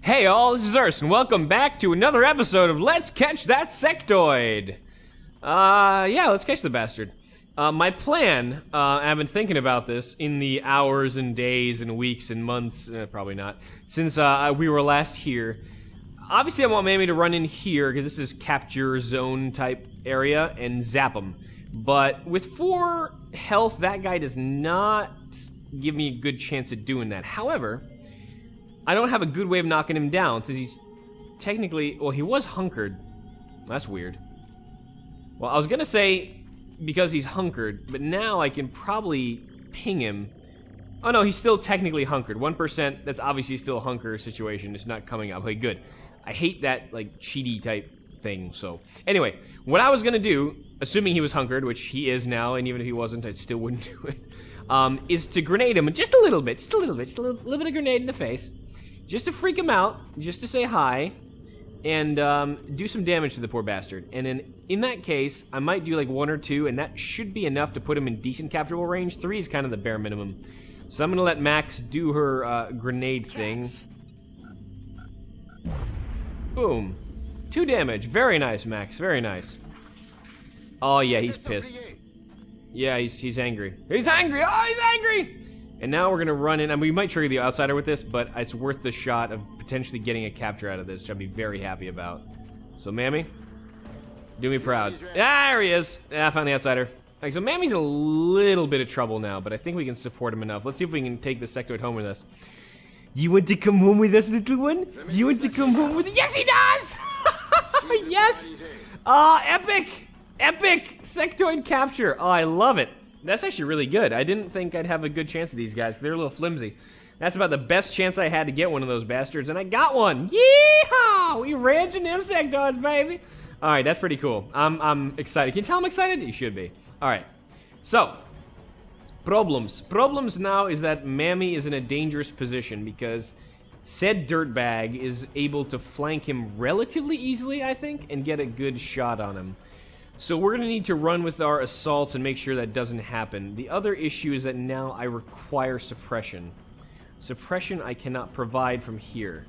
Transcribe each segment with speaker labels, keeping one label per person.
Speaker 1: Hey all, this is Urs, and welcome back to another episode of Let's Catch That Sectoid! Yeah, let's catch the bastard. My plan, I've been thinking about this in the hours and days and weeks and months, probably not, since we were last here. Obviously I want Mammy to run in here, because this is capture zone type area, and zap him. But with 4 health, that guy does not give me a good chance of doing that. However, I don't have a good way of knocking him down, since he's technically... Well, he was hunkered. That's weird. Well, I was gonna say because he's hunkered, but now I can probably ping him. Oh no, he's still technically hunkered. 1%, that's obviously still a hunker situation. It's not coming up. Okay, good. I hate that, like, cheaty type thing, so... Anyway, what I was gonna do, assuming he was hunkered, which he is now, and even if he wasn't, I still wouldn't do it, is to grenade him just a little bit, just a little bit of grenade in the face. Just to freak him out, just to say hi, and do some damage to the poor bastard. And then, in that case, I might do like 1 or 2, and that should be enough to put him in decent capturable range. 3 is kind of the bare minimum. So I'm going to let Max do her grenade thing. Boom. 2 damage. Very nice, Max. Very nice. Oh, yeah, he's pissed. Yeah, he's angry. He's angry! Oh, he's angry! And now we're going to run in, and we might trigger the outsider with this, but it's worth the shot of potentially getting a capture out of this, which I'd be very happy about. So, Mammy, do me proud. Ah, there he is. Ah, I found the outsider. Okay, so Mammy's in a little bit of trouble now, but I think we can support him enough. Let's see if we can take the sectoid home with us. Do you want to come home with us, little one? Do you want to come home with us? Yes, he does! Yes! Epic! Epic sectoid capture. Oh, I love it. That's actually really good. I didn't think I'd have a good chance of these guys. They're a little flimsy. That's about the best chance I had to get one of those bastards, and I got one. Yeehaw! We ranching them sectoids, baby. All right, that's pretty cool. I'm excited. Can you tell I'm excited? You should be. All right. So, problems. Problems now is that Mammy is in a dangerous position because said dirtbag is able to flank him relatively easily, I think, and get a good shot on him. So we're going to need to run with our assaults and make sure that doesn't happen. The other issue is that now I require suppression. Suppression I cannot provide from here.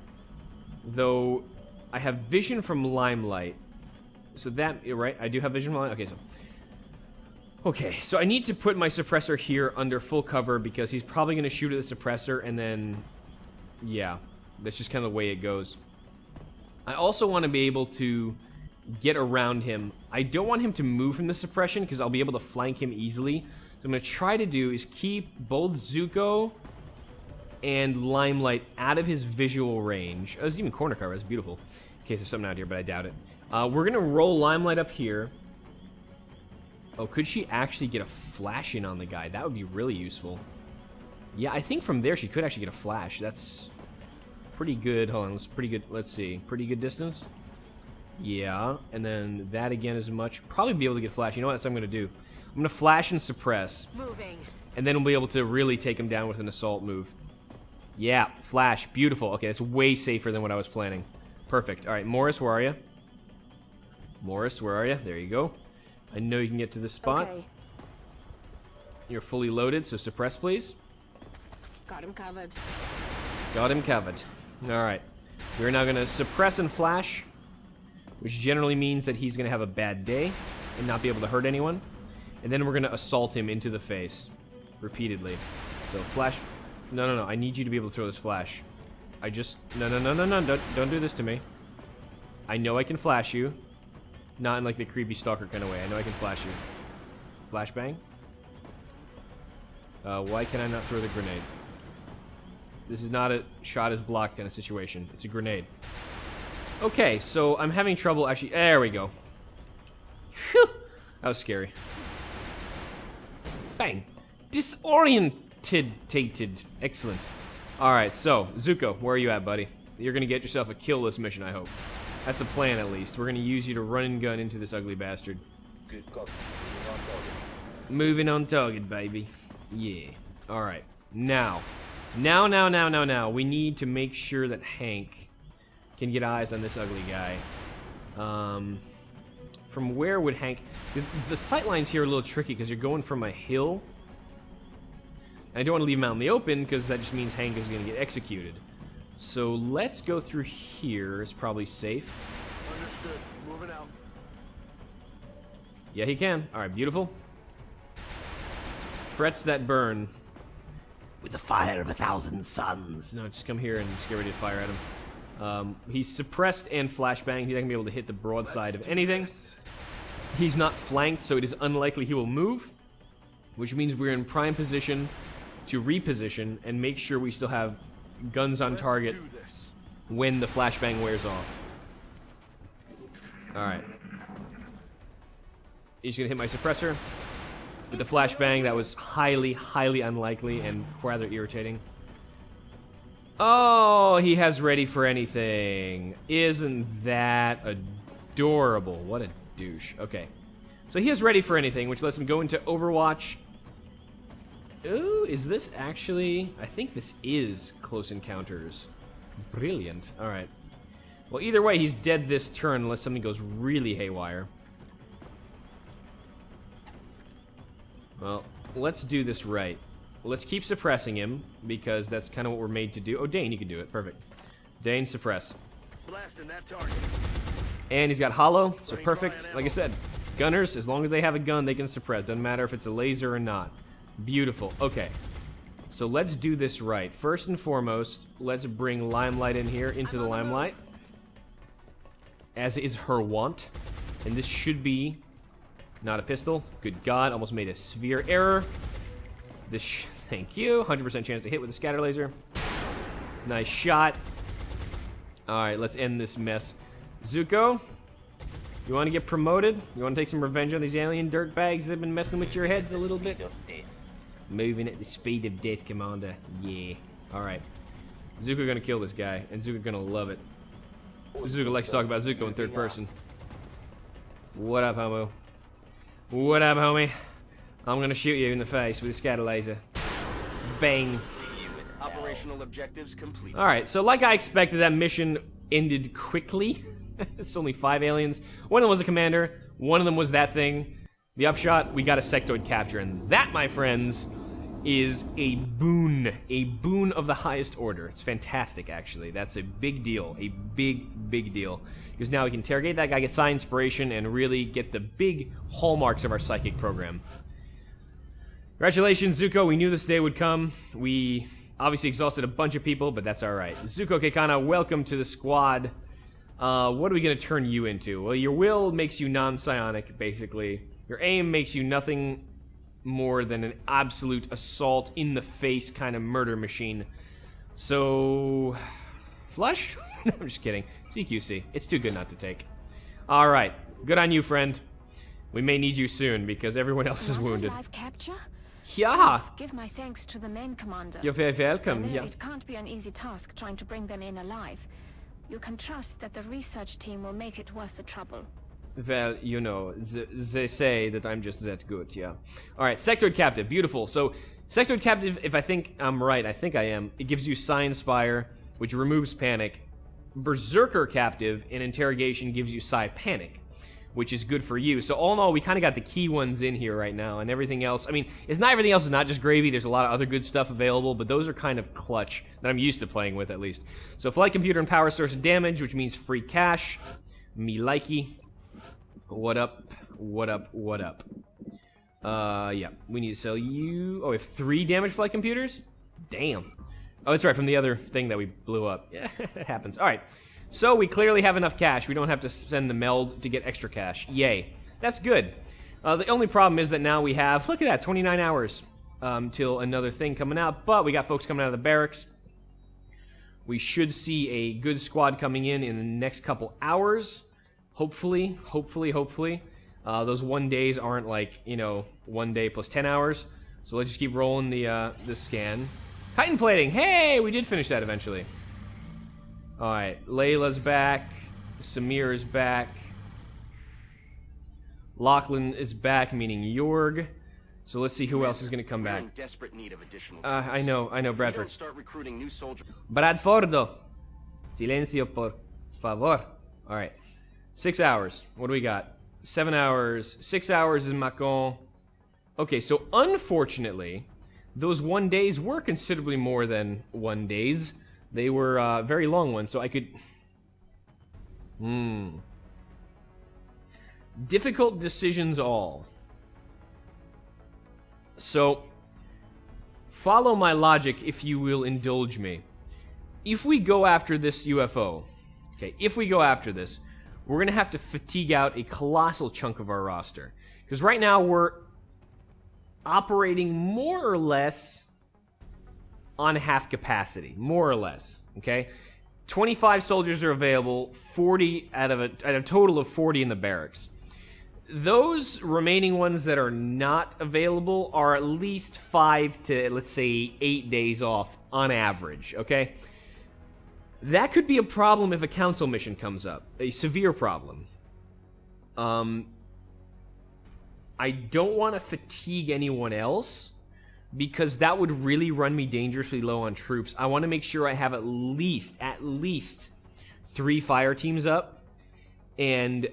Speaker 1: Though I have vision from Limelight. So that, right, I do have vision from Limelight. Okay, so I need to put my suppressor here under full cover because he's probably going to shoot at the suppressor and then, yeah, that's just kind of the way it goes. I also want to be able to get around him. I don't want him to move from the suppression because I'll be able to flank him easily. So I'm going to try to do is keep both Zuko and Limelight out of his visual range. Oh, there's even corner cover. That's beautiful. In case there's something out here, but I doubt it. We're going to roll Limelight up here. Oh, could she actually get a flash in on the guy? That would be really useful. Yeah, I think from there she could actually get a flash. That's pretty good. Hold on, that's pretty good. Let's see. Pretty good distance. Yeah, and then that again is much. Probably be able to get flash. You know what? That's what I'm going to do. I'm going to flash and suppress. Moving. And then we'll be able to really take him down with an assault move. Yeah, flash. Beautiful. Okay, that's way safer than what I was planning. Perfect. All right, Morris, where are you? Morris, where are you? There you go. I know you can get to this spot. Okay. You're fully loaded, so suppress, please.
Speaker 2: Got him covered.
Speaker 1: Got him covered. All right. We're now going to suppress and flash, which generally means that he's going to have a bad day and not be able to hurt anyone. And then we're going to assault him into the face repeatedly. So flash. No. I need you to be able to throw this flash. I just... No. Don't do this to me. I know I can flash you. Not in like the creepy stalker kind of way. I know I can flash you. Flashbang? Why can I not throw the grenade? This is not a shot is blocked kind of situation. It's a grenade. Okay, so I'm having trouble actually... There we go. Phew! That was scary. Bang! Disoriented. Excellent. Alright, so, Zuko, where are you at, buddy? You're gonna get yourself a kill this mission, I hope. That's the plan, at least. We're gonna use you to run and gun into this ugly bastard.
Speaker 3: Good copy.
Speaker 1: Moving on target, baby. Yeah. Alright. Now, we need to make sure that Hank can get eyes on this ugly guy. From where would Hank... The sightlines here are a little tricky because you're going from a hill. And I don't want to leave him out in the open because that just means Hank is going to get executed. So let's go through here. It's probably safe.
Speaker 3: Understood. Moving out.
Speaker 1: Yeah, he can. Alright, beautiful. Frets that burn. With the fire of 1,000 suns. No, just come here and just get ready to fire at him. He's suppressed and flashbang. He's not going to be able to hit the broadside of anything. He's not flanked, so it is unlikely he will move. Which means we're in prime position to reposition and make sure we still have guns on target when the flashbang wears off. Alright. He's going to hit my suppressor. With the flashbang, that was highly, highly unlikely and rather irritating. Oh, he has ready for anything. Isn't that adorable? What a douche. Okay. So he is ready for anything, which lets him go into Overwatch. Ooh, is this actually... I think this is Close Encounters. Brilliant. Alright. Well, either way, he's dead this turn unless something goes really haywire. Well, let's do this right. Let's keep suppressing him, because that's kind of what we're made to do. Oh, Dane, you can do it. Perfect. Dane, suppress.
Speaker 3: Blasting that target.
Speaker 1: And he's got hollow, so perfect. Like I said, gunners, as long as they have a gun, they can suppress. Doesn't matter if it's a laser or not. Beautiful. Okay. So let's do this right. First and foremost, let's bring Limelight in here, into the Limelight. As is her wont. And this should be... not a pistol. Good God, almost made a severe error. This thank you. 100% chance to hit with a scatter laser. Nice shot. Alright, let's end this mess. Zuko, you want to get promoted? You want to take some revenge on these alien dirtbags that have been messing with your heads a little bit? Moving at the speed of death, Commander. Yeah. Alright. Zuko gonna kill this guy, and Zuko gonna love it. Zuko likes to talk about Zuko in third person. What up, homo? What up, homie? I'm gonna shoot you in the face with a scatter laser. Bang.
Speaker 3: Operational objectives complete.
Speaker 1: Alright, so like I expected, that mission ended quickly. It's only 5 aliens. One of them was a commander. One of them was that thing. The upshot, we got a sectoid capture. And that, my friends, is a boon. A boon of the highest order. It's fantastic, actually. That's a big deal. A big, big deal. Because now we can interrogate that guy, get psi inspiration, and really get the big hallmarks of our psychic program. Congratulations, Zuko. We knew this day would come. We obviously exhausted a bunch of people, but that's alright. Zuko Kekana, welcome to the squad. What are we going to turn you into? Well, your will makes you non-psionic, basically. Your aim makes you nothing more than an absolute assault in the face kind of murder machine. So... Flush? No, I'm just kidding. CQC. It's too good not to take. Alright. Good on you, friend. We may need you soon, because everyone else is wounded.
Speaker 2: Live capture?
Speaker 1: Yeah!
Speaker 2: Please give my thanks to the main commander.
Speaker 1: You're very welcome,
Speaker 2: I know
Speaker 1: yeah.
Speaker 2: it can't be an easy task trying to bring them in alive. You can trust that the research team will make it worth the trouble.
Speaker 1: Well, you know, they say that I'm just that good, yeah. Alright, Sectoid Captive, beautiful. So, Sectoid Captive, if I think I'm right, I think I am, it gives you Psi Inspire, which removes panic. Berserker Captive in interrogation gives you Psi Panic, which is good for you. So all in all, we kind of got the key ones in here right now, and everything else. I mean, everything else is not just gravy. There's a lot of other good stuff available, but those are kind of clutch that I'm used to playing with, at least. So flight computer and power source damage, which means free cash. Me likey. What up? What up? What up? Yeah, we need to sell you. Oh, we have 3 damage flight computers? Damn. Oh, that's right, from the other thing that we blew up. Yeah, it happens. All right, so we clearly have enough cash. We don't have to send the meld to get extra cash. Yay. That's good. The only problem is that now we have, look at that, 29 hours till another thing coming out. But we got folks coming out of the barracks. We should see a good squad coming in the next couple hours. Hopefully, hopefully, hopefully. Those 1 days aren't like, 1 day plus 10 hours. So let's just keep rolling the scan. Titan plating! Hey! We did finish that eventually. Alright, Layla's back. Samir is back. Lachlan is back, meaning Jorg. So let's see who else is going to come back.
Speaker 3: We're in desperate need of additional
Speaker 1: I know, Bradford.
Speaker 3: If we don't start recruiting new soldiers.
Speaker 1: Bradfordo. Silencio, por favor. Alright. 6 hours. What do we got? 7 hours. 6 hours in Macon. Okay, so unfortunately, those 1 days were considerably more than 1 days. They were very long ones, so I could... Difficult decisions all. So, follow my logic if you will indulge me. If we go after this UFO, okay, if we go after this, we're going to have to fatigue out a colossal chunk of our roster. Because right now we're operating more or less on half capacity. More or less, okay? 25 soldiers are available, 40 out of a total of 40 in the barracks. Those remaining ones that are not available are at least 5 to, let's say, 8 days off on average, okay? That could be a problem if a council mission comes up. A severe problem. I don't want to fatigue anyone else, because that would really run me dangerously low on troops. I want to make sure I have at least 3 fire teams up. And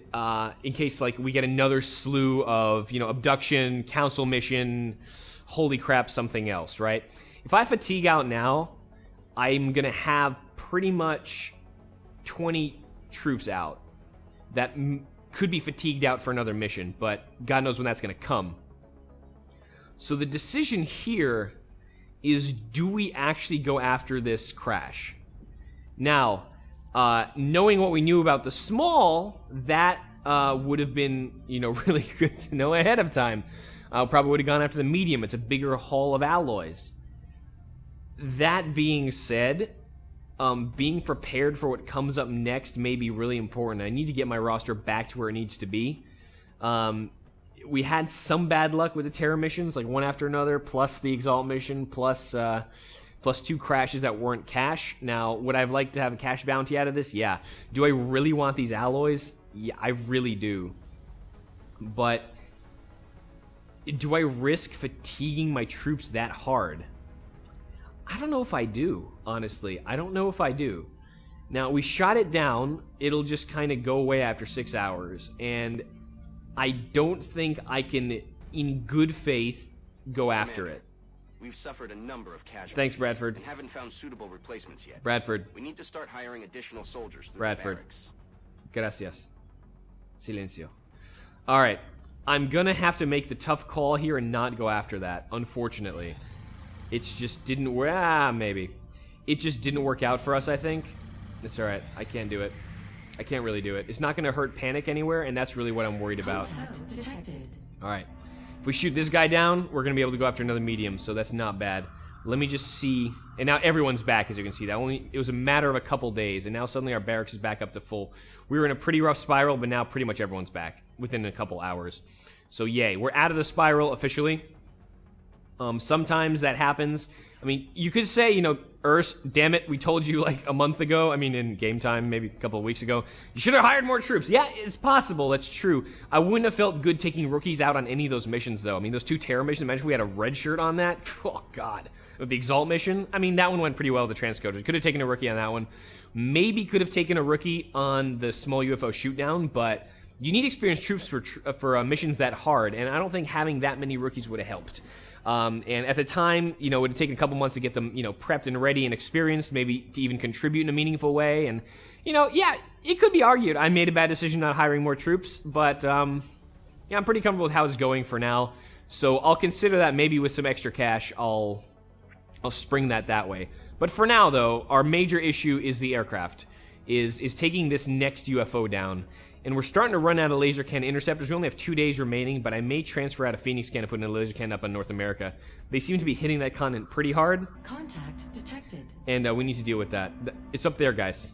Speaker 1: in case, like, we get another slew of, you know, abduction, council mission, holy crap, something else, right? If I fatigue out now, I'm going to have pretty much 20 troops out that could be fatigued out for another mission, but God knows when that's going to come. So the decision here is, do we actually go after this crash? Now, knowing what we knew about the small, that would have been, you know, really good to know ahead of time. Probably would have gone after the medium. It's a bigger haul of alloys. That being said, being prepared for what comes up next may be really important. I need to get my roster back to where it needs to be. We had some bad luck with the terror missions, like one after another, plus the Exalt mission, plus 2 crashes that weren't cash. Now, would I like to have a cash bounty out of this? Yeah. Do I really want these alloys? Yeah, I really do. But do I risk fatiguing my troops that hard? I don't know if I do, honestly. I don't know if I do. Now, we shot it down. It'll just kind of go away after 6 hours. And I don't think I can, in good faith, go after it.
Speaker 3: We've suffered a number of casualties.
Speaker 1: Thanks, Bradford.
Speaker 3: And haven't found suitable replacements yet.
Speaker 1: Bradford.
Speaker 3: We need to start hiring additional soldiers through
Speaker 1: Bradford.
Speaker 3: the barracks.
Speaker 1: Gracias. Silencio. Alright. I'm gonna have to make the tough call here and not go after that, unfortunately. It's just didn't work. Maybe. It just didn't work out for us, I think. It's alright. I can't do it. I can't really do it. It's not gonna hurt panic anywhere, and that's really what I'm worried about. Alright. If we shoot this guy down, we're going to be able to go after another medium, so that's not bad. Let me just see. And now everyone's back, as you can see. It was a matter of a couple days, and now suddenly our barracks is back up to full. We were in a pretty rough spiral, but now pretty much everyone's back within a couple hours. So yay, we're out of the spiral officially. Sometimes that happens. I mean, you could say, you know, Urs, damn it, we told you like a month ago, I mean in game time, maybe a couple of weeks ago, you should have hired more troops. Yeah, it's possible, that's true. I wouldn't have felt good taking rookies out on any of those missions though. I mean, those 2 terror missions, imagine if we had a red shirt on that. Oh god. With the Exalt mission, I mean, that one went pretty well with the transcoders. Could have taken a rookie on that one. Maybe could have taken a rookie on the small UFO shootdown, but you need experienced troops for missions that hard, and I don't think having that many rookies would have helped. And at the time, you know, it would have taken a couple months to get them, you know, prepped and ready and experienced, maybe to even contribute in a meaningful way. And, you know, yeah, it could be argued I made a bad decision not hiring more troops, but, yeah, I'm pretty comfortable with how it's going for now. So I'll consider that maybe with some extra cash, I'll spring that way. But for now, though, our major issue is the aircraft, is taking this next UFO down. And we're starting to run out of laser cannon interceptors. We only have 2 days remaining, but I may transfer out a Phoenix cannon and put in a laser cannon up on North America. They seem to be hitting that continent pretty hard.
Speaker 4: Contact detected.
Speaker 1: And we need to deal with that. It's up there, guys.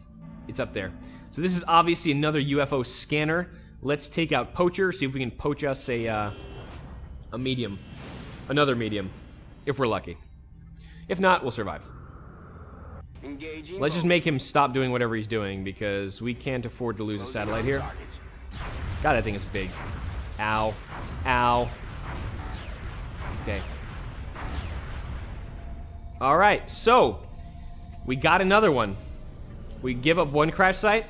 Speaker 1: It's up there. So this is obviously another UFO scanner. Let's take out Poacher, see if we can poach us a medium. Another medium, if we're lucky. If not, we'll survive.
Speaker 3: Engaging.
Speaker 1: Let's just make him stop doing whatever he's doing, because we can't afford to lose a satellite here. God, that thing is big. Ow. Ow. Okay. Alright, so we got another one. We give up one crash site.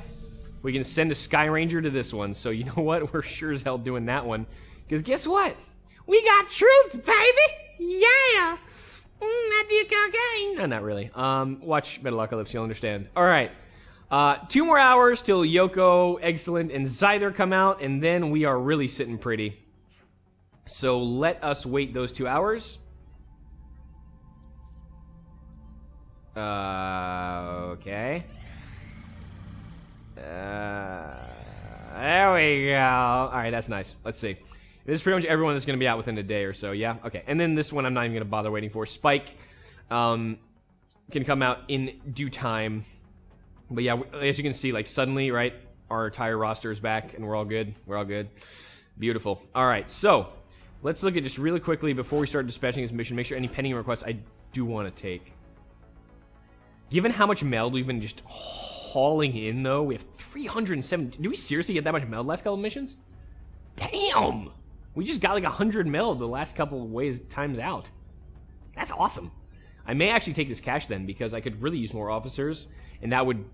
Speaker 1: We can send a Sky Ranger to this one. So you know what? We're sure as hell doing that one. Because guess what? We got troops, baby! Yeah! Not do cocaine. No, not really. Watch Metalocalypse, you'll understand. All right. 2 more hours till Yoko, Excellent, and Zyther come out, and then we are really sitting pretty. So let us wait those 2 hours. Okay. There we go. Alright, that's nice. Let's see. This is pretty much everyone that's going to be out within a day or so, yeah? Okay, and then this one I'm not even going to bother waiting for. Spike can come out in due time. But yeah, as you can see, like, suddenly, right, our entire roster is back, and we're all good. We're all good. Beautiful. Alright, so, let's look at just really quickly, before we start dispatching this mission, make sure any pending requests I do want to take. Given how much meld we've been just hauling in, though, we have 370. Do we seriously get that much meld last couple of missions? Damn! We just got like 100 meld the last couple of ways times out. That's awesome. I may actually take this cash then, because I could really use more officers, and that would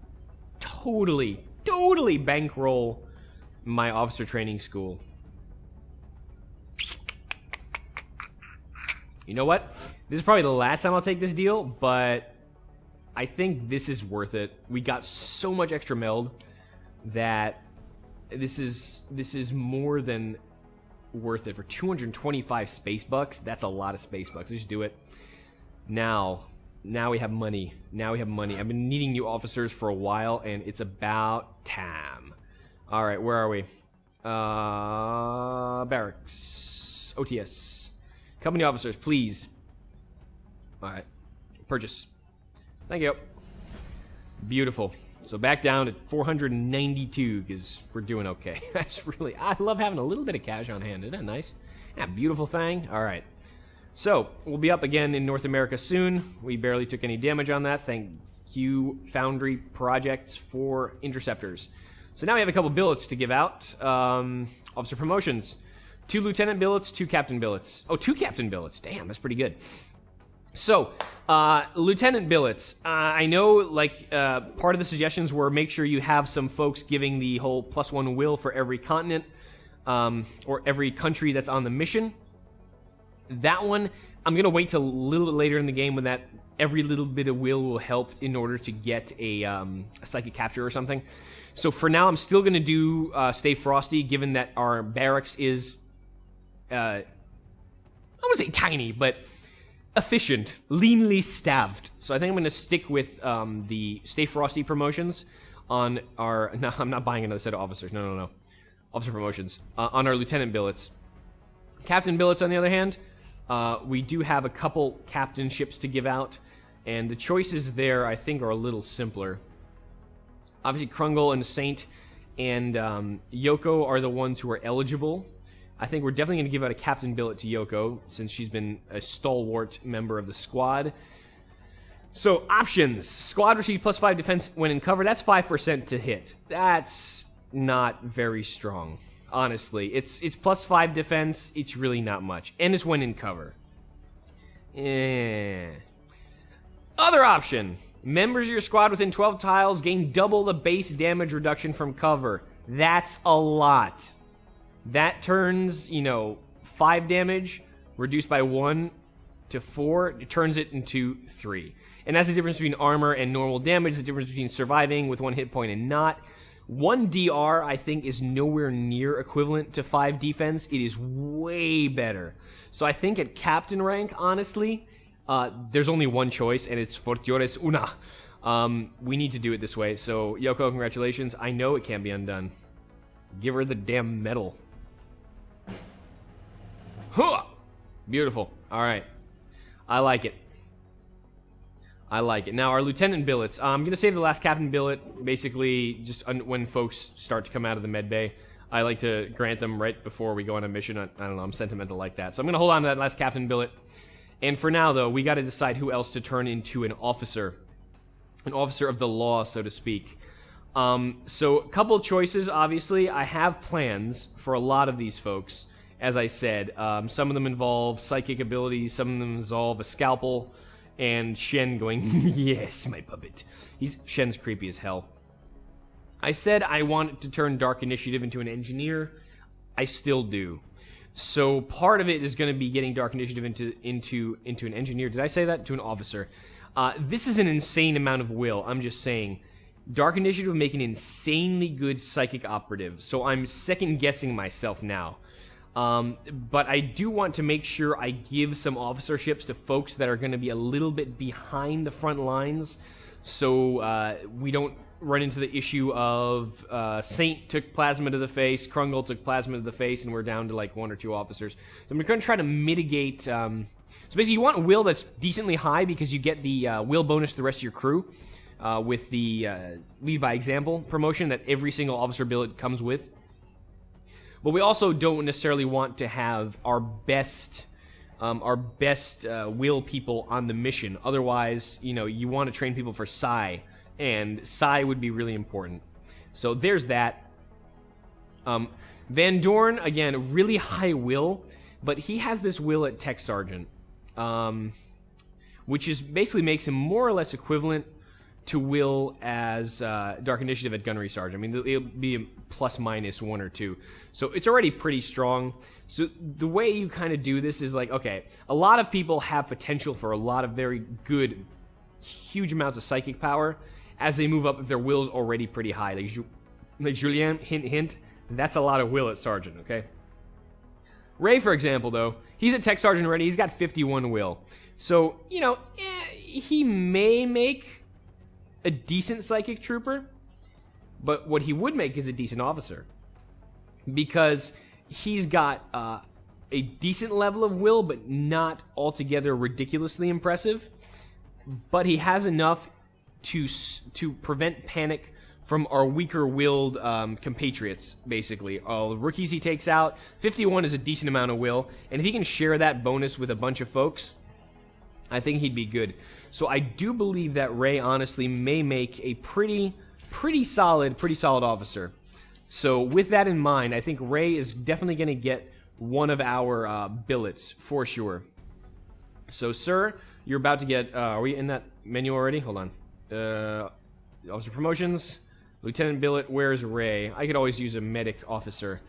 Speaker 1: totally bankroll my officer training school. You know what? This is probably the last time I'll take this deal, but I think this is worth it. We got so much extra meld that this is more than worth it. For 225 space bucks, that's a lot of space bucks. Let's just do it. Now we have money. Now we have money. I've been needing new officers for a while, and it's about time. All right, where are we? Barracks. OTS. Company officers, please. All right. Purchase. Thank you. Beautiful. So back down to 492, because we're doing okay. That's really... I love having a little bit of cash on hand. Isn't that nice? Yeah, beautiful thing. All right. So, we'll be up again in North America soon. We barely took any damage on that. Thank you, Foundry Projects, for interceptors. So now we have a couple billets to give out. Officer promotions. 2 lieutenant billets, 2 captain billets. Oh, 2 captain billets. Damn, that's pretty good. So, lieutenant billets. I know, like, part of the suggestions were make sure you have some folks giving the whole +1 will for every continent, or every country that's on the mission. That one, I'm going to wait till a little bit later in the game when that every little bit of will help in order to get a psychic capture or something. So for now, I'm still going to do Stay Frosty, given that our barracks is, I wouldn't say tiny, but efficient, leanly staffed. So I think I'm going to stick with the Stay Frosty promotions on our... No, I'm not buying another set of officers. No. Officer promotions. On our lieutenant billets. Captain billets, on the other hand... we do have a couple captainships to give out, and the choices there, I think, are a little simpler. Obviously, Krungle and Saint and Yoko are the ones who are eligible. I think we're definitely going to give out a captain billet to Yoko, since she's been a stalwart member of the squad. So, options. Squad receives +5 defense when in cover. That's 5% to hit. That's not very strong. Honestly, it's +5 defense. It's really not much, and it's when in cover. Other option: members of your squad within 12 tiles gain double the base damage reduction from cover. That's a lot. That turns, 5 damage reduced by 1 to 4. It turns it into 3, and that's the difference between armor and normal damage. The difference between surviving with 1 hit point and not. 1 DR, I think, is nowhere near equivalent to 5 defense. It is way better. So I think at captain rank, honestly, there's only one choice, and it's Fortiores Una. We need to do it this way. So, Yoko, congratulations. I know it can't be undone. Give her the damn medal. Huh! Beautiful. All right. I like it. Now, our lieutenant billets. I'm going to save the last captain billet, basically, just when folks start to come out of the med bay. I like to grant them right before we go on a mission. I don't know, I'm sentimental like that. So I'm going to hold on to that last captain billet. And for now, though, we got to decide who else to turn into an officer. An officer of the law, so to speak. So, a couple choices, obviously. I have plans for a lot of these folks, as I said. Some of them involve psychic abilities, some of them involve a scalpel, and Shen going, yes, my puppet. Shen's creepy as hell. I said I wanted to turn Dark Initiative into an engineer. I still do. So part of it is going to be getting Dark Initiative into an engineer. Did I say that? To an officer. This is an insane amount of will. I'm just saying. Dark Initiative would make an insanely good psychic operative. So I'm second guessing myself now. But I do want to make sure I give some officerships to folks that are going to be a little bit behind the front lines, so we don't run into the issue of Saint took plasma to the face, Krungle took plasma to the face, and we're down to like 1 or 2 officers. So I'm going to try to mitigate. So basically, you want will that's decently high because you get the will bonus to the rest of your crew with the lead by example promotion that every single officer billet comes with. But we also don't necessarily want to have our best will people on the mission. Otherwise, you know, you want to train people for Psi, and Psi would be really important. So there's that. Van Dorn, again, really high will, but he has this will at Tech Sergeant, which is basically makes him more or less equivalent to will as Dark Initiative at Gunnery Sergeant. I mean, it'll be a plus minus 1 or 2. So it's already pretty strong. So the way you kind of do this is like, okay, a lot of people have potential for a lot of very good, huge amounts of psychic power as they move up if their will's already pretty high. Like Julien, hint, hint, that's a lot of will at Sergeant, okay? Ray, for example, though, he's at Tech Sergeant already. He's got 51 will. So, you know, he may make a decent psychic trooper, but what he would make is a decent officer because he's got a decent level of will, but not altogether ridiculously impressive. But he has enough to prevent panic from our weaker-willed compatriots, basically. All the rookies he takes out. 51 is a decent amount of will, and if he can share that bonus with a bunch of folks, I think he'd be good. So I do believe that Ray honestly may make a pretty solid officer. So with that in mind, I think Ray is definitely going to get one of our billets for sure. So, sir, you're about to get. Are we in that menu already? Hold on. Officer promotions, Lieutenant billet. Where's Ray? I could always use a medic officer.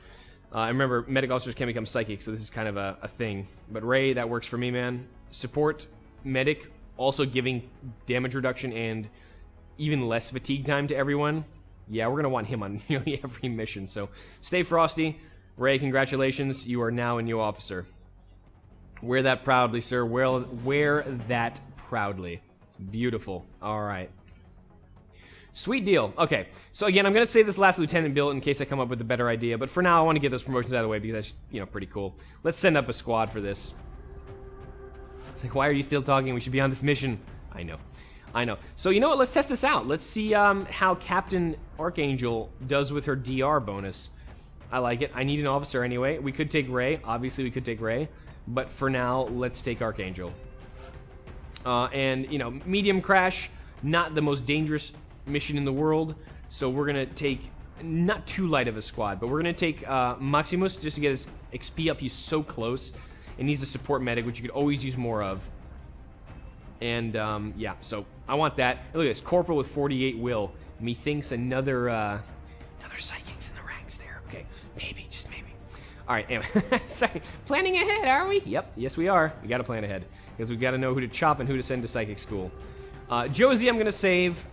Speaker 1: I remember medic officers can become psychic, so this is kind of a thing. But Ray, that works for me, man. Support medic. Also giving damage reduction and even less fatigue time to everyone. Yeah, we're going to want him on nearly every mission. So stay frosty. Ray, congratulations. You are now a new officer. Wear that proudly, sir. Wear that proudly. Beautiful. All right. Sweet deal. Okay, so again, I'm going to save this last lieutenant billet in case I come up with a better idea. But for now, I want to get those promotions out of the way because that's, you know, pretty cool. Let's send up a squad for this. It's like, why are you still talking? We should be on this mission. I know. So you know what? Let's test this out. Let's see how Captain Archangel does with her DR bonus. I like it. I need an officer anyway. We could take Ray. Obviously, we could take Ray. But for now, let's take Archangel. And, you know, medium crash, not the most dangerous mission in the world. So we're going to take not too light of a squad, but we're going to take Maximus just to get his XP up. He's so close. It needs a support medic, which you could always use more of. And, yeah, so I want that. Look at this. Corporal with 48 will. Methinks another psychics in the ranks there. Okay, maybe, just maybe. All right, anyway. Sorry. Planning ahead, are we? Yep, yes we are. We got to plan ahead. Because we've got to know who to chop and who to send to psychic school. Josie I'm going to save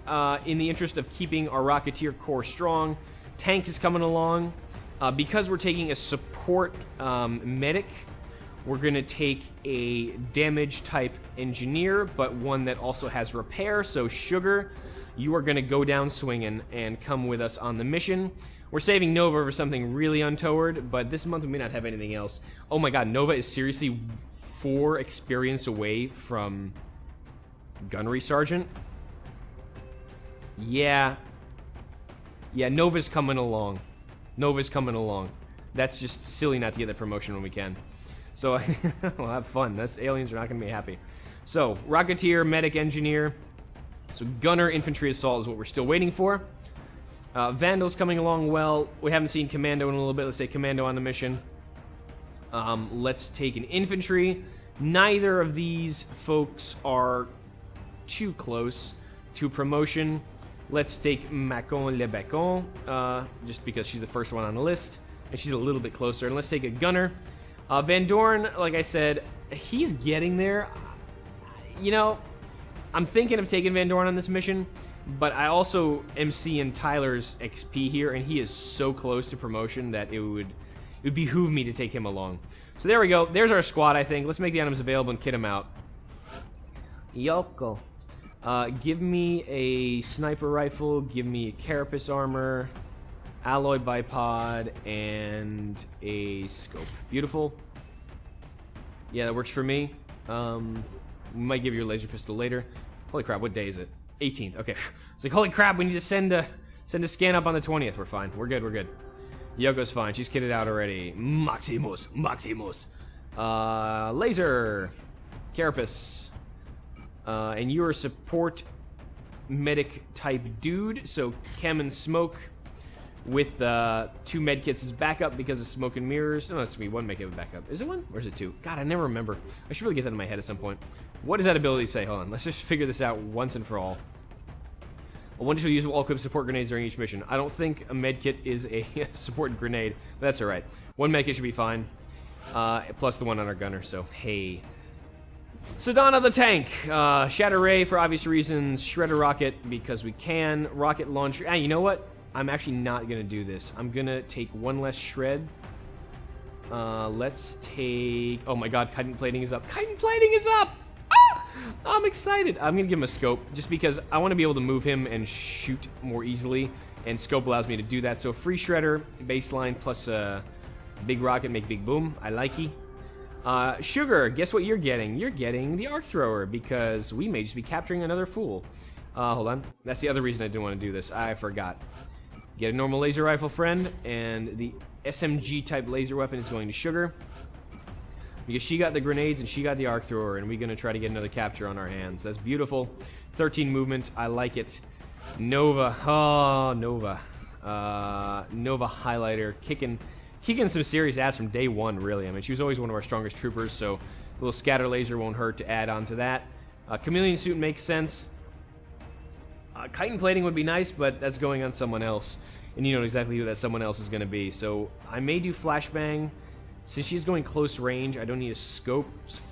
Speaker 1: in the interest of keeping our Rocketeer core strong. Tank is coming along. Because we're taking a support medic, we're going to take a damage-type engineer, but one that also has repair. So, Sugar, you are going to go down swinging and come with us on the mission. We're saving Nova for something really untoward, but this month we may not have anything else. Oh my god, Nova is seriously 4 experience away from Gunnery Sergeant? Yeah. Yeah, Nova's coming along. That's just silly not to get that promotion when we can. So, we'll have fun. Those aliens are not going to be happy. So, Rocketeer, Medic, Engineer. So, Gunner, Infantry, Assault is what we're still waiting for. Vandal's coming along well. We haven't seen Commando in a little bit. Let's take Commando on the mission. Let's take an Infantry. Neither of these folks are too close to promotion. Let's take Macon Le Bacon, just because she's the first one on the list. And she's a little bit closer. And let's take a Gunner. Van Dorn, like I said, he's getting there. You know, I'm thinking of taking Van Dorn on this mission, but I also am seeing Tyler's XP here, and he is so close to promotion that it would behoove me to take him along. So there we go. There's our squad, I think. Let's make the items available and kit them out. Yoko. Give me a sniper rifle, give me a carapace armor, alloy bipod, and a scope. Beautiful. Yeah, that works for me. We might give you a laser pistol later. Holy crap, what day is it? 18th. Okay. It's like, holy crap, we need to send a scan up on the 20th. We're fine. We're good, we're good. Yoko's fine. She's kitted out already. Maximus. Laser. Carapace. And you're a support medic type dude, so chem and smoke with 2 medkits as backup because of smoke and mirrors. No, that's me. 1 medkit with backup. Is it 1? Or is it 2? God, I never remember. I should really get that in my head at some point. What does that ability say? Hold on. Let's just figure this out once and for all. A wonderful use of all equipped support grenades during each mission. I don't think a medkit is a support grenade, but that's alright. 1 medkit should be fine. Plus the one on our gunner, so hey. Sedana the tank. Shatter Ray for obvious reasons. Shredder Rocket because we can. Rocket launcher. You know what? I'm actually not going to do this. I'm going to take 1 less shred. Let's take... Oh my god, chitin plating is up. Chitin plating is up! Ah! I'm excited. I'm going to give him a scope just because I want to be able to move him and shoot more easily. And scope allows me to do that. So free shredder, baseline, plus big rocket, make big boom. I like it. Sugar, guess what you're getting? You're getting the arc thrower because we may just be capturing another fool. Hold on. That's the other reason I didn't want to do this. I forgot. Get a normal laser rifle, friend, and the SMG type laser weapon is going to Sugar because she got the grenades and she got the arc thrower, and we're going to try to get another capture on our hands. That's beautiful. 13 movement. I like it. Nova. Oh, Nova. Nova highlighter. Kicking some serious ass from day 1, really. I mean, she was always one of our strongest troopers, so a little scatter laser won't hurt to add on to that. Chameleon suit makes sense. Chitin plating would be nice, but that's going on someone else, and you know exactly who that someone else is going to be. So I may do flashbang. Since she's going close range, I don't need a scope.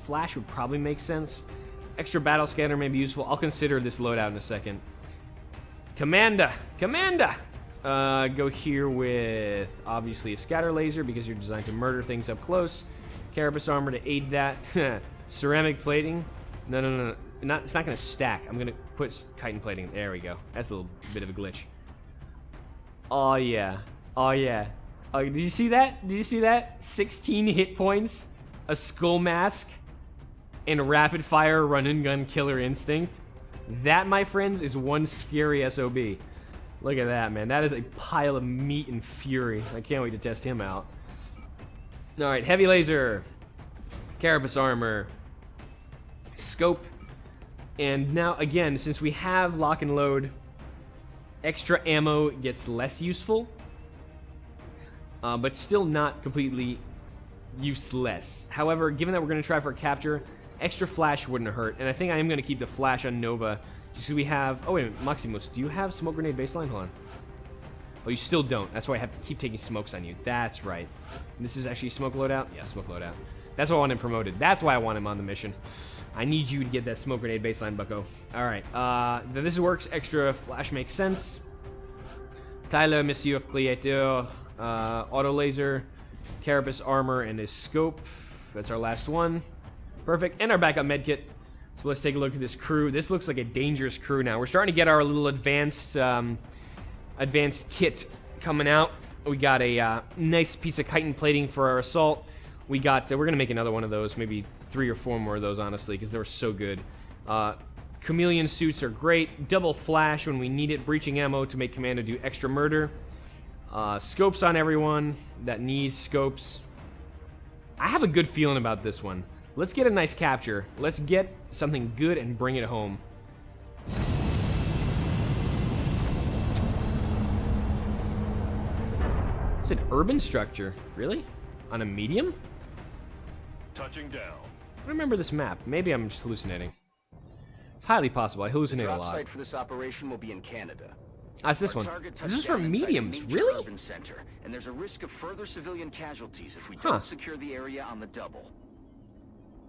Speaker 1: Flash would probably make sense. Extra battle scanner may be useful. I'll consider this loadout in a second. Commander! Go here with, obviously, a scatter laser because you're designed to murder things up close. Carapace armor to aid that. Ceramic plating. No. It's not going to stack. I'm going to put chitin plating. There we go. That's a little bit of a glitch. Oh, yeah. Did you see that? 16 hit points, a skull mask, and a rapid fire run and gun killer instinct. That, my friends, is one scary SOB. Look at that, man. That is a pile of meat and fury. I can't wait to test him out. Alright, heavy laser. Carapace armor. Scope. And now, again, since we have lock and load, extra ammo gets less useful. But still not completely useless. However, given that we're going to try for a capture, extra flash wouldn't hurt. And I think I am going to keep the flash on Nova. Just so we have... Oh, wait a minute. Maximus, do you have smoke grenade baseline? Hold on. Oh, you still don't. That's why I have to keep taking smokes on you. That's right. And this is actually smoke loadout? Yeah, smoke loadout. That's why I want him promoted. That's why I want him on the mission. I need you to get that smoke grenade baseline, bucko. Alright. This works. Extra flash makes sense. Tyler, Monsieur Creator. Auto laser. Carapace armor and his scope. That's our last one. Perfect. And our backup medkit. So let's take a look at this crew. This looks like a dangerous crew now. We're starting to get our little advanced kit coming out. We got a nice piece of chitin plating for our assault. We got, we're going to make another one of those, maybe 3 or 4 more of those, honestly, because they were so good. Chameleon suits are great. Double flash when we need it. Breaching ammo to make Commando do extra murder. Scopes on everyone that needs scopes. I have a good feeling about this one. Let's get a nice capture. Let's get something good and bring it home. It's an urban structure. Really? On a medium?
Speaker 4: Touching down.
Speaker 1: I remember this map. Maybe I'm just hallucinating. It's highly possible. I hallucinate a
Speaker 3: The drop
Speaker 1: lot.
Speaker 3: site for this operation will be in Canada.
Speaker 1: That's this one. This is for mediums, really?
Speaker 5: Urban center, and there's a risk of further civilian casualties if we don't secure the area on the double.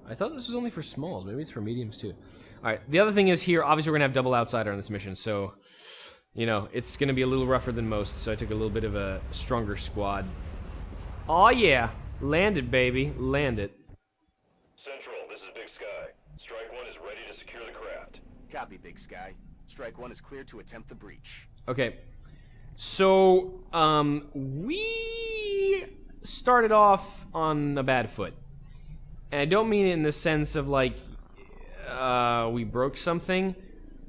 Speaker 1: I thought this was only for smalls. Maybe it's for mediums too. Alright, the other thing is here, obviously we're going to have double outsider on this mission, so, you know, it's going to be a little rougher than most, so I took a little bit of a stronger squad. Aw, yeah. Land it, baby. Land it.
Speaker 4: Central, this is Big Sky. Strike 1 is ready to secure the craft.
Speaker 3: Copy, Big Sky. Strike 1 is clear to attempt the breach.
Speaker 1: Okay. So, we started off on a bad foot. And I don't mean it in the sense of, like, we broke something.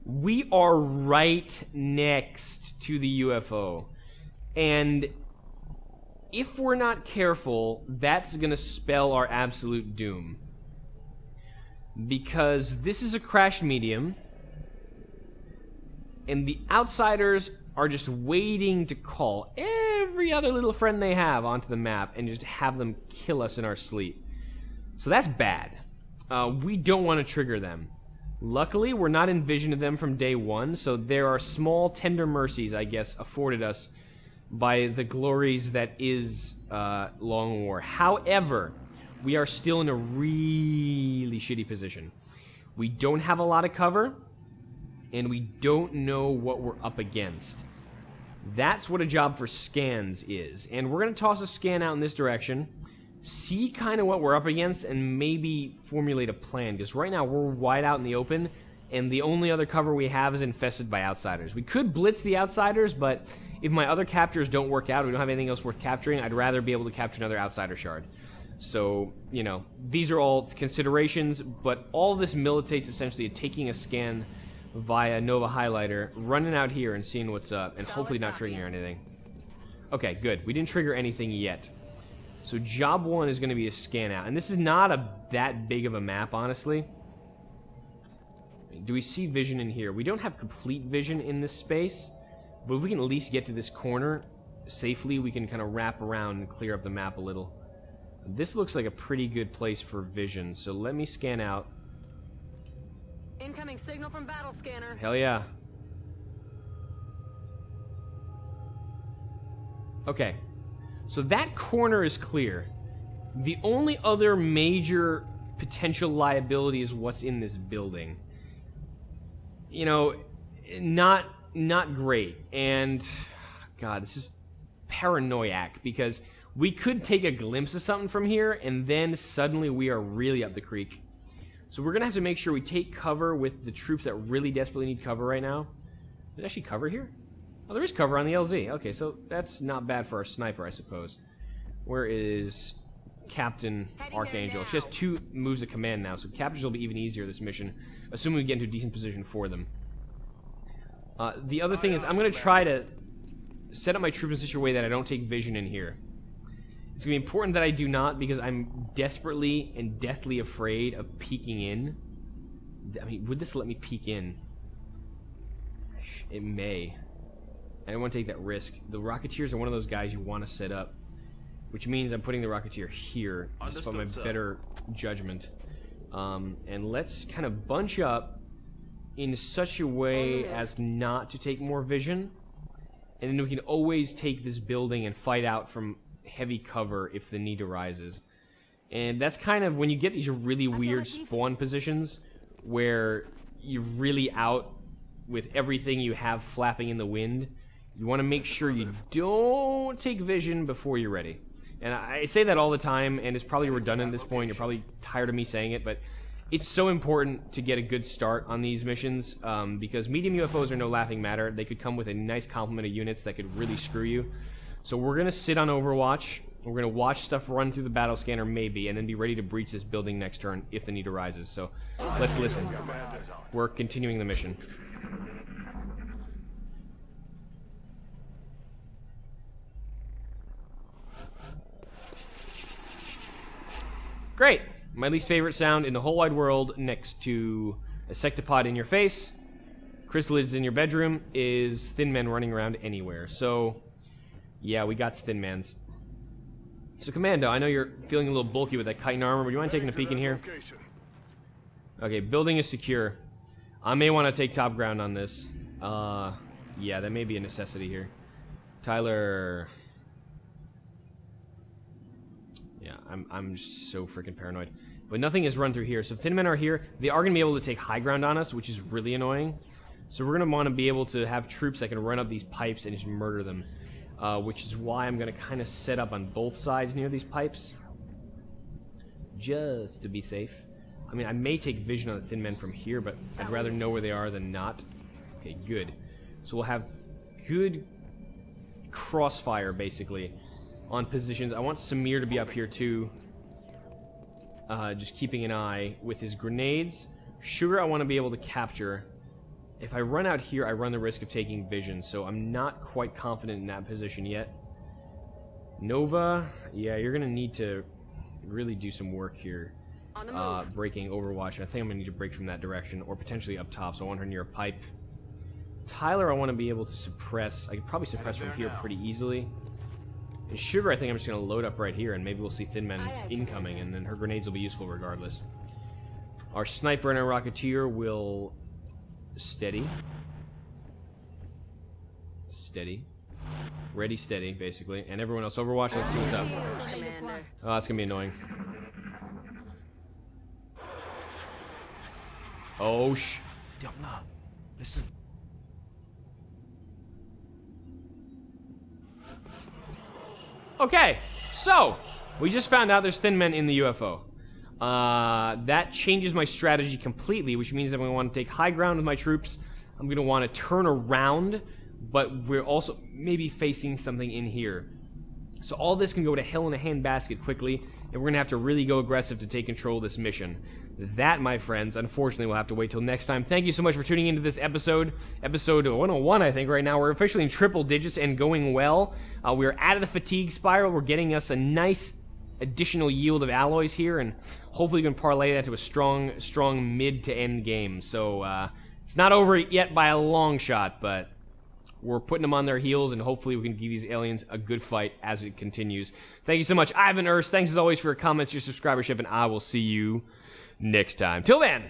Speaker 1: We are right next to the UFO. And if we're not careful, that's going to spell our absolute doom. Because this is a crashed medium, and the outsiders are just waiting to call every other little friend they have onto the map and just have them kill us in our sleep. So that's bad. We don't want to trigger them. Luckily, we're not in vision of them from day one, so there are small, tender mercies, I guess, afforded us by the glories that is Long War. However, we are still in a really shitty position. We don't have a lot of cover, and we don't know what we're up against. That's what a job for scans is. And we're going to toss a scan out in this direction, see kind of what we're up against, and maybe formulate a plan. Because right now we're wide out in the open, and the only other cover we have is infested by outsiders. We could blitz the outsiders, but if my other captures don't work out, we don't have anything else worth capturing, I'd rather be able to capture another outsider shard. So, you know, these are all considerations, but all this militates essentially taking a scan via Nova Highlighter, running out here and seeing what's up, and hopefully not triggering anything. Okay, good. We didn't trigger anything yet. So job 1 is going to be a scan out. And this is not that big of a map, honestly. Do we see vision in here? We don't have complete vision in this space, but if we can at least get to this corner safely, we can kind of wrap around and clear up the map a little. This looks like a pretty good place for vision, so let me scan out.
Speaker 6: Incoming signal from battle scanner.
Speaker 1: Hell yeah. Okay. So that corner is clear. The only other major potential liability is what's in this building. You know, not great. And God, this is paranoiac because we could take a glimpse of something from here and then suddenly we are really up the creek. So we're going to have to make sure we take cover with the troops that really desperately need cover right now. There's actually cover here? Oh, there is cover on the LZ. Okay, so that's not bad for our sniper, I suppose. Where is Captain Archangel? She has 2 moves of command now, so captures will be even easier this mission, assuming we get into a decent position for them. The other thing is I'm going to try to set up my troops in such a way that I don't take vision in here. It's going to be important that I do not, because I'm desperately and deathly afraid of peeking in. I mean, would this let me peek in? It may. I don't want to take that risk. The Rocketeers are one of those guys you want to set up, which means I'm putting the Rocketeer here, just by my better judgment. And let's kind of bunch up in such a way as not to take more vision, and then we can always take this building and fight out from heavy cover if the need arises. And that's kind of when you get these really weird spawn positions where you're really out with everything you have flapping in the wind. You want to make sure you don't take vision before you're ready. And I say that all the time, and it's probably redundant at this point. You're probably tired of me saying it, but it's so important to get a good start on these missions because medium UFOs are no laughing matter. They could come with a nice complement of units that could really screw you. So we're going to sit on Overwatch. We're going to watch stuff run through the battle scanner maybe, and then be ready to breach this building next turn if the need arises. So let's listen. We're continuing the mission. Great. My least favorite sound in the whole wide world next to a sectopod in your face, chrysalids in your bedroom, is thin men running around anywhere. So, yeah, we got thin mans. So, Commando, I know you're feeling a little bulky with that chitin armor. Would you mind taking a peek in here? Okay, building is secure. I may want to take top ground on this. Yeah, that may be a necessity here. Tyler. Yeah, I'm just so freaking paranoid. But nothing is run through here. So if Thin Men are here, they are going to be able to take high ground on us, which is really annoying. So we're going to want to be able to have troops that can run up these pipes and just murder them. Which is why I'm going to kind of set up on both sides near these pipes. Just to be safe. I mean, I may take vision on the Thin Men from here, but I'd rather know where they are than not. Okay, good. So we'll have good crossfire, basically, on positions. I want Samir to be up here, too. Just keeping an eye with his grenades. Sugar I want to be able to capture. If I run out here, I run the risk of taking vision, so I'm not quite confident in that position yet. Nova, yeah, you're going to need to really do some work here. Breaking Overwatch. I think I'm going to need to break from that direction, or potentially up top, so I want her near a pipe. Tyler, I want to be able to suppress. I could probably suppress from here pretty easily. And Sugar, I think I'm just going to load up right here, and maybe we'll see Thin Men incoming, and then her grenades will be useful regardless. Our Sniper and our Rocketeer will steady. Steady. Ready, steady, basically. And everyone else, Overwatch, let's see what's up. Oh, that's going to be annoying. Oh,
Speaker 3: Listen.
Speaker 1: Okay, so we just found out there's Thin Men in the UFO. That changes my strategy completely, which means I'm going to want to take high ground with my troops. I'm going to want to turn around, but we're also maybe facing something in here. So all this can go to hell in a handbasket quickly, and we're going to have to really go aggressive to take control of this mission. That, my friends, unfortunately, we'll have to wait till next time. Thank you so much for tuning into this episode. Episode 101, I think, right now. We're officially in triple digits and going well. We're out of the fatigue spiral. We're getting us a nice additional yield of alloys here, and hopefully we can parlay that to a strong mid to end game. So it's not over yet by a long shot, but we're putting them on their heels, and hopefully we can give these aliens a good fight as it continues. Thank you so much. I've been Urs. Thanks as always for your comments, your subscribership, and I will see you next time. Till then.